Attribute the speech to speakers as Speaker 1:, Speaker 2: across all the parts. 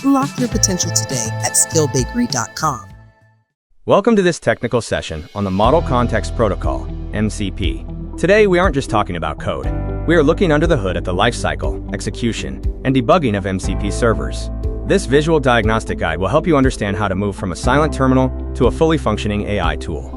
Speaker 1: Unlock your potential today at skillbakery.com.
Speaker 2: Welcome to this technical session on the Model Context Protocol, MCP. Today, we aren't just talking about code. We are looking under the hood at the lifecycle, execution, and debugging of MCP servers. This visual diagnostic guide will help you understand how to move from a silent terminal to a fully functioning AI tool.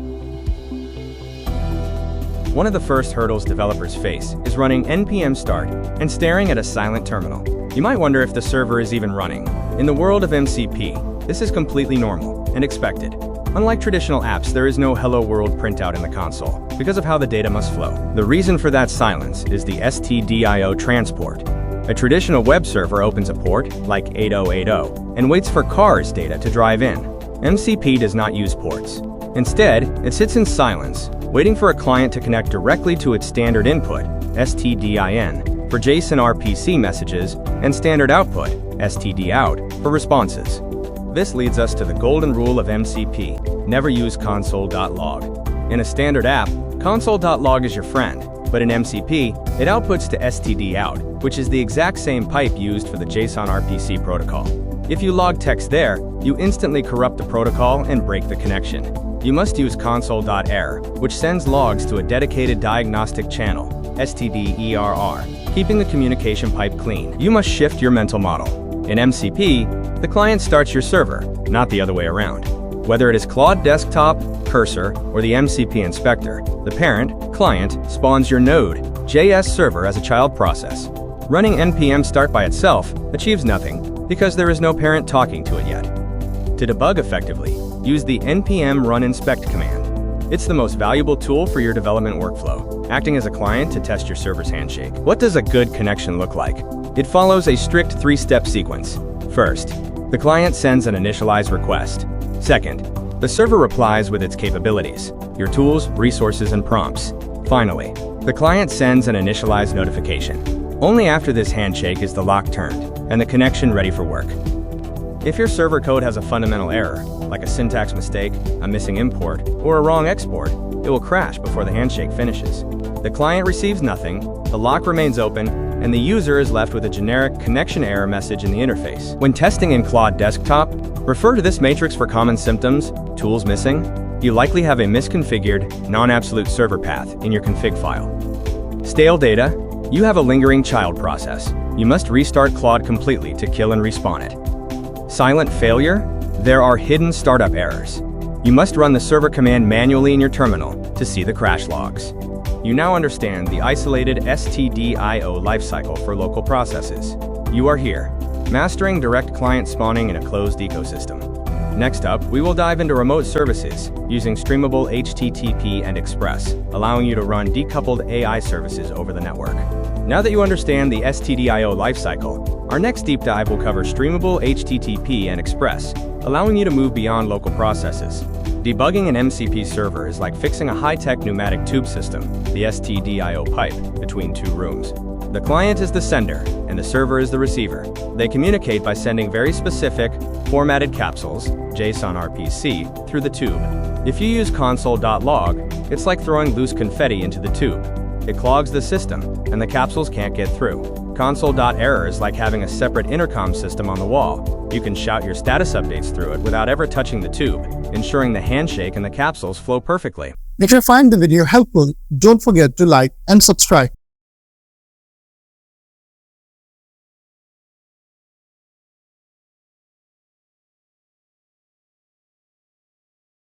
Speaker 2: One of the first hurdles developers face is running npm start and staring at a silent terminal. You might wonder if the server is even running. In the world of MCP, this is completely normal and expected. Unlike traditional apps, there is no hello world printout in the console because of how the data must flow. The reason for that silence is the stdio transport. A traditional web server opens a port, like 8080, and waits for cars data to drive in. MCP does not use ports. Instead, it sits in silence, waiting for a client to connect directly to its standard input, stdin, for JSON-RPC messages, and standard output, stdout, for responses. This leads us to the golden rule of MCP: never use console.log. In a standard app, console.log is your friend, but in MCP, it outputs to stdout, which is the exact same pipe used for the JSON-RPC protocol. If you log text there, you instantly corrupt the protocol and break the connection. You must use console.error, which sends logs to a dedicated diagnostic channel, stderr, keeping the communication pipe clean. You must shift your mental model. In MCP, the client starts your server, not the other way around. Whether it is Claude Desktop, Cursor, or the MCP Inspector, the parent, client, spawns your Node.js server as a child process. Running npm start by itself achieves nothing, because there is no parent talking to it yet. To debug effectively, use the npm run inspect command. It's the most valuable tool for your development workflow, acting as a client to test your server's handshake. What does a good connection look like? It follows a strict three-step sequence. First, the client sends an initialize request. Second, the server replies with its capabilities, your tools, resources, and prompts. Finally, the client sends an initialize notification. Only after this handshake is the lock turned, and the connection ready for work. If your server code has a fundamental error, like a syntax mistake, a missing import, or a wrong export, it will crash before the handshake finishes. The client receives nothing, the lock remains open, and the user is left with a generic connection error message in the interface. When testing in Claude Desktop, refer to this matrix for common symptoms, tools missing. You likely have a misconfigured, non-absolute server path in your config file. Stale data, you have a lingering child process. You must restart Claude completely to kill and respawn it. Silent failure, there are hidden startup errors. You must run the server command manually in your terminal to see the crash logs. You now understand the isolated stdio lifecycle for local processes. You are here, mastering direct client spawning in a closed ecosystem. Next up, we will dive into remote services using streamable HTTP and Express, allowing you to run decoupled AI services over the network. Now that you understand the stdio lifecycle, our next deep dive will cover streamable HTTP and Express, allowing you to move beyond local processes. Debugging an MCP server is like fixing a high-tech pneumatic tube system, the stdio pipe, between two rooms. The client is the sender, and the server is the receiver. They communicate by sending very specific, formatted capsules, JSON-RPC, through the tube. If you use console.log, it's like throwing loose confetti into the tube. It clogs the system, and the capsules can't get through. Console.error is like having a separate intercom system on the wall. You can shout your status updates through it without ever touching the tube, ensuring the handshake and the capsules flow perfectly.
Speaker 3: If you find the video helpful, don't forget to like and subscribe.